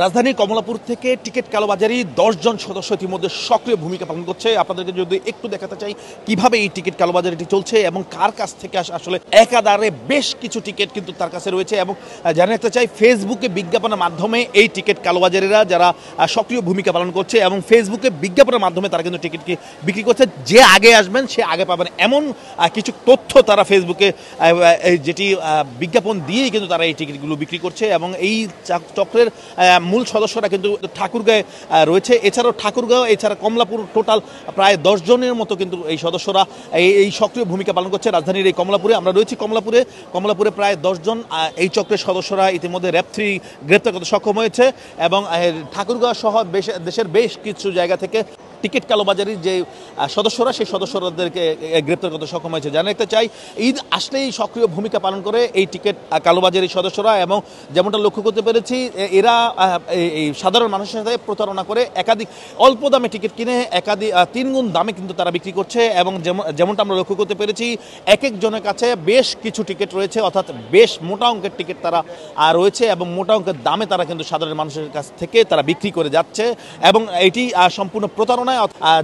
রাজধানীর কমলাপুর থেকে টিকিট কালোবাজারি ১০ জন সদস্য ইতিমধ্যে সক্রিয় ভূমিকা পালন করছে। আপনাদেরকে যদি একটু দেখাতে চাই কিভাবে এই টিকিট কালোবাজারিটি চলছে এবং কার কাছ থেকে আসলে একাধারে বেশ কিছু টিকিট কিন্তু তার কাছে রয়েছে। এবং জানিয়ে রাখতে চাই, ফেসবুকে বিজ্ঞাপনের মাধ্যমে এই টিকিট কালোবাজারিরা যারা সক্রিয় ভূমিকা পালন করছে এবং ফেসবুকে বিজ্ঞাপনের মাধ্যমে তারা কিন্তু টিকিটকে বিক্রি করছে। যে আগে আসবেন সে আগে পাবেন, এমন কিছু তথ্য তারা ফেসবুকে যেটি বিজ্ঞাপন দিয়েই কিন্তু তারা এই টিকিটগুলো বিক্রি করছে। এবং এই চক্রের মূল সদস্যরা কিন্তু ঠাকুরগাঁয়ে রয়েছে, এছাড়াও ঠাকুরগাঁও, এছাড়া কমলাপুর, টোটাল প্রায় ১০ জনের মতো কিন্তু এই সদস্যরা এই সক্রিয় ভূমিকা পালন করছে রাজধানীর এই কমলাপুরে। আমরা রয়েছি কমলাপুরে প্রায় ১০ জন এই চক্রের সদস্যরা ইতিমধ্যে র‍্যাব ৩ গ্রেপ্তার করতে সক্ষম হয়েছে এবং ঠাকুরগাঁও সহ দেশের বেশ কিছু জায়গা থেকে টিকিট কালোবাজারির যে সদস্যরা, সেই সদস্যদেরকে গ্রেপ্তার করতে সক্ষম হয়েছে। জানা রাখতে চাই, ঈদ আসলেই সক্রিয় ভূমিকা পালন করে এই টিকিট কালোবাজারির সদস্যরা। এবং যেমনটা লক্ষ্য করতে পেরেছি, এরা এই সাধারণ মানুষের সাথে প্রতারণা করে একাধিক অল্প দামে টিকিট কিনে ৩ গুণ দামে কিন্তু তারা বিক্রি করছে। এবং যেমনটা আমরা লক্ষ্য করতে পেরেছি, এক একজনের কাছে বেশ কিছু টিকিট রয়েছে, অর্থাৎ বেশ মোটা অঙ্কের টিকিট তারা রয়েছে এবং মোটা অঙ্কের দামে তারা কিন্তু সাধারণ মানুষের কাছ থেকে তারা বিক্রি করে যাচ্ছে। এবং এটি সম্পূর্ণ প্রতারণা।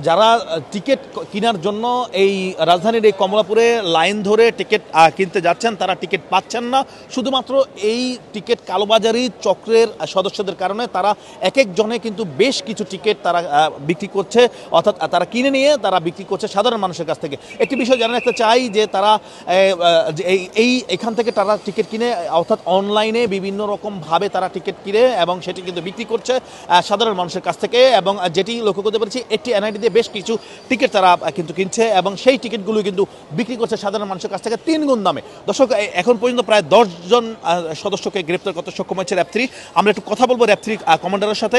যারা টিকিট কেনার জন্য এই রাজধানীর এই কমলাপুরে লাইন ধরে টিকিট কিনতে যাচ্ছেন, তারা টিকিট পাচ্ছেন না শুধুমাত্র এই টিকিট কালোবাজারি চক্রের সদস্যদের কারণে। তারা এক একজনে কিন্তু বেশ কিছু টিকিট তারা বিক্রি করছে, অর্থাৎ তারা কিনে নিয়ে তারা বিক্রি করছে সাধারণ মানুষের কাছ থেকে। একটি বিষয় জানা রাখতে চাই যে তারা এখান থেকে তারা টিকিট কিনে, অর্থাৎ অনলাইনে বিভিন্ন রকমভাবে তারা টিকিট কিনে এবং সেটি কিন্তু বিক্রি করছে সাধারণ মানুষের কাছ থেকে। এবং যেটি লক্ষ্য করতে পেরেছি, একটি এনআইডি দিয়ে বেশ কিছু টিকিট তারা কিন্তু কিনছে এবং সেই টিকিটগুলো কিন্তু বিক্রি করছে সাধারণ মানুষের কাছ থেকে ৩ গুণ দামে। দর্শক, এখন পর্যন্ত প্রায় ১০ জন সদস্যকে গ্রেপ্তার করতে সক্ষম হয়েছে র‍্যাব ৩। আমরা একটু কথা বলবো র‍্যাব ৩ কমান্ডারের সাথে,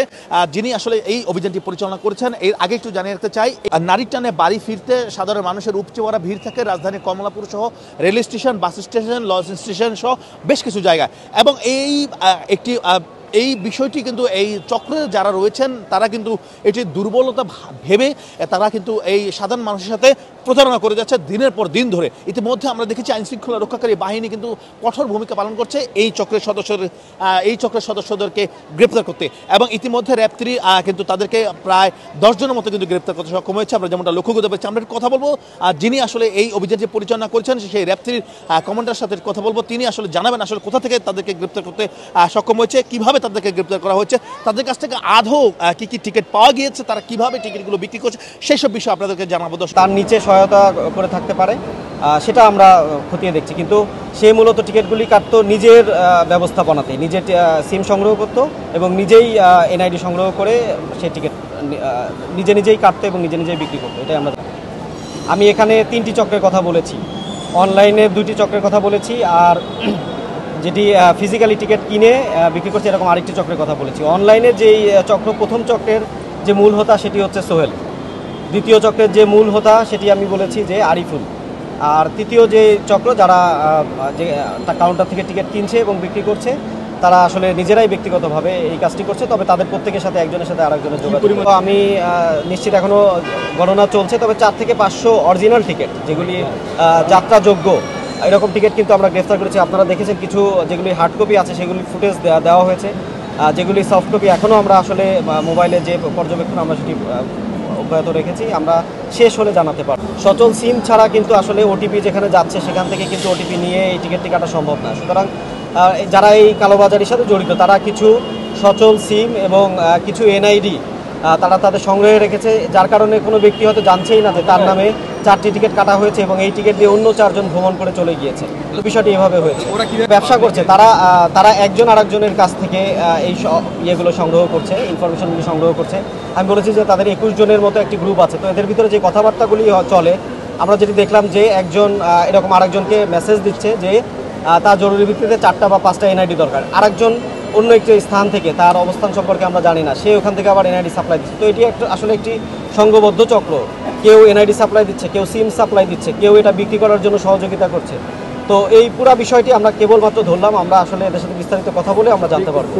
যিনি আসলে এই অভিযানটি পরিচালনা করেছেন। এর আগে একটু জানিয়ে রাখতে চাই, নারীর টানে বাড়ি ফিরতে সাধারণ মানুষের উপচে পড়া ভিড় থাকে রাজধানীর কমলাপুর সহ rail station, bus station, launch station সহ বেশ কিছু জায়গায়। এবং এই বিষয়টি কিন্তু এই চক্রে যারা রয়েছেন তারা কিন্তু এটি দুর্বলতা ভেবে তারা কিন্তু এই সাধারণ মানুষের সাথে প্রতারণা করে যাচ্ছে দিনের পর দিন ধরে। ইতিমধ্যে আমরা দেখেছি আইনশৃঙ্খলা রক্ষাকারী বাহিনী কিন্তু কঠোর ভূমিকা পালন করছে এই চক্রের সদস্যদেরকে গ্রেপ্তার করতে। এবং ইতিমধ্যে র‍্যাব ৩ কিন্তু তাদেরকে প্রায় ১০ জনের মতো কিন্তু গ্রেপ্তার করতে সক্ষম হয়েছে। আমরা যেমনটা লক্ষ্য করতে পারছি, আমরা কথা বলবো যিনি আসলে এই অভিযানটি পরিচালনা করেছেন সেই র‍্যাব ৩ কমান্ডারের সাথে কথা বলবো। তিনি আসলে জানাবেন আসলে কোথা থেকে তাদেরকে গ্রেপ্তার করতে সক্ষম হয়েছে, কিভাবে তাদেরকে গ্রেপ্তার করা হয়েছে, তাদের কাছ থেকে আদৌ কি কি টিকিট পাওয়া গিয়েছে, তারা কিভাবে টিকিটগুলো বিক্রি করছে, সেই সব বিষয় আপনাদেরকে জানাবো। তার নিচে সহায়তা করে থাকতে পারে, সেটা আমরা খতিয়ে দেখছি। কিন্তু সে মূলত টিকিটগুলি কাটতো নিজের ব্যবস্থাপনাতে, নিজের সিম সংগ্রহ করতো এবং নিজেই এনআইডি সংগ্রহ করে সেই টিকিট নিজেই কাটতো এবং নিজেই বিক্রি করতো। এটাই আমি এখানে 3টি চক্রের কথা বলেছি, অনলাইনে 2টি চক্রের কথা বলেছি, আর যেটি ফিজিক্যালি টিকিট কিনে বিক্রি করছে এরকম আরেকটি চক্রের কথা বলেছি। অনলাইনে যেই চক্র, প্রথম চক্রের যে মূল হোতা সেটি হচ্ছে সোহেল, দ্বিতীয় চক্রের যে মূল হোতা সেটি আমি বলেছি যে আরিফুল, আর তৃতীয় যে চক্র যারা যে কাউন্টার থেকে টিকিট কিনছে এবং বিক্রি করছে তারা আসলে নিজেরাই ব্যক্তিগতভাবে এই কাজটি করছে। তবে তাদের প্রত্যেকের সাথে একজনের সাথে আরেকজনের যোগাযোগ আমি নিশ্চিত এখনও গণনা চলছে। তবে 4 থেকে 500 অরিজিনাল টিকিট যেগুলি যাত্রাযোগ্য এরকম টিকিট কিন্তু আমরা গ্রেফতার করেছি। আপনারা দেখেছেন কিছু যেগুলি হার্ড কপি আছে সেগুলি ফুটেজ দেওয়া হয়েছে, যেগুলি সফট কপি এখনও আমরা আসলে মোবাইলে যে পর্যবেক্ষণ আমরা সেটি অব্যাহত রেখেছি, আমরা শেষ হলে জানাতে পারব। সচল সিম ছাড়া কিন্তু আসলে ওটিপি যেখানে যাচ্ছে সেখান থেকে কিন্তু ওটিপি নিয়ে এই টিকিটটি কাটা সম্ভব না। সুতরাং যারা এই কালোবাজারির সাথে জড়িত তারা কিছু সচল সিম এবং কিছু এনআইডি তারা তাদের সংগ্রহে রেখেছে, যার কারণে কোনো ব্যক্তি হয়তো জানছেই না যে তার নামে 4টি টিকিট কাটা হয়েছে এবং এই টিকিট দিয়ে অন্য 4 জন ভ্রমণ করে চলে গিয়েছে। বিষয়টি এভাবে হয়েছে। ব্যবসা করছে তারা একজন আরেকজনের কাছ থেকে এই ইয়েগুলো সংগ্রহ করছে, ইনফরমেশনগুলো সংগ্রহ করছে। আমি বলেছি যে তাদের 21 জনের মতো একটি গ্রুপ আছে। তো এদের ভিতরে যে কথাবার্তাগুলি চলে, আমরা যেটি দেখলাম যে একজন এরকম আরেকজনকে মেসেজ দিচ্ছে যে তার জরুরি ভিত্তিতে 4টা বা 5টা এনআইডি দরকার। আরেকজন অন্য একটি স্থান থেকে, তার অবস্থান সম্পর্কে আমরা জানি না, সে ওখান থেকে আবার এনআইডি সাপ্লাই দিচ্ছে। তো এটি আসলে একটি সংঘবদ্ধ চক্র। কেউ এনআইডি সাপ্লাই দিচ্ছে, কেউ সিম সাপ্লাই দিচ্ছে, কেউ এটা বিক্রি করার জন্য সহযোগিতা করছে। তো এই পুরো বিষয়টি আমরা কেবলমাত্র ধরলাম, আমরা আসলে এদের সাথে বিস্তারিত কথা বলে আমরা জানতে পারবো।